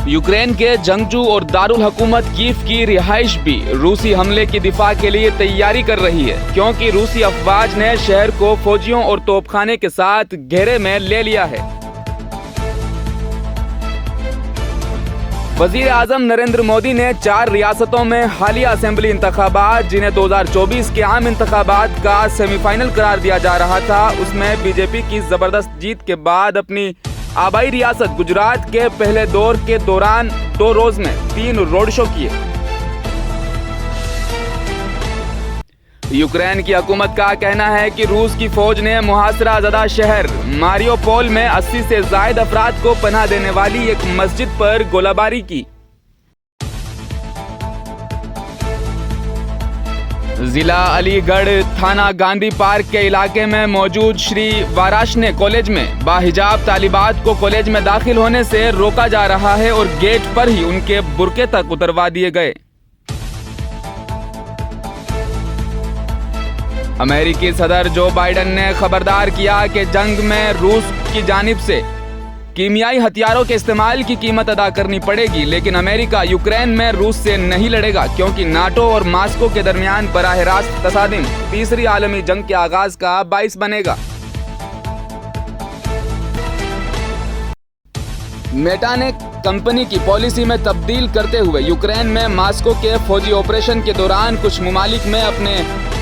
Ukraine के जंगजू और दारुल हुकूमत कीव की रिहाइश भी रूसी हमले की दिफा के लिए तैयारी कर रही है, क्योंकि रूसी अफवाज ने शहर को फौजियों और तोपखाने के साथ घेरे में ले लिया है। वजीर आजम नरेंद्र मोदी ने 4 रियासतों में हालिया असेंबली इंतखाबात, जिन्हें 2024 के आम इंतखाबात का सेमीफाइनल करार दिया जा रहा था, उसमें बीजेपी की जबरदस्त जीत के बाद अपनी आबाई रियासत गुजरात के पहले दौर के दौरान 2 रोज में 3 रोड शो किए। यूक्रेन की हुकूमत का कहना है कि रूस की फौज ने मुहासरा ज़दा शहर मारियोपोल में 80 से ज़ायद अफराद को पनाह देने वाली एक मस्जिद पर गोलाबारी की। जिला अलीगढ़ थाना गांधी पार्क के इलाके में मौजूद श्री वाराशने कॉलेज में बाहिजाब तालिबात को कॉलेज में दाखिल होने से रोका जा रहा है और गेट पर ही उनके बुर्के तक उतरवा दिए गए। अमेरिकी सदर जो बाइडेन ने खबरदार किया कि जंग में रूस की जानिब से कीमियाई हथियारों के इस्तेमाल की कीमत अदा करनी पड़ेगी, लेकिन अमेरिका यूक्रेन में रूस से नहीं लड़ेगा, क्योंकि नाटो और मास्को के दरमियान बराह रास्त तसादिम तीसरी आलमी जंग के आगाज का बाइस बनेगा। मेटा ने कंपनी की पॉलिसी में तब्दील करते हुए यूक्रेन में मास्को के फौजी ऑपरेशन के दौरान कुछ ममालिक में अपने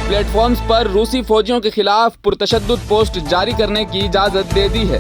प्लेटफॉर्म्स पर रूसी फौजियों के खिलाफ पुरतशद्दुद पोस्ट जारी करने की इजाज़त दे दी है।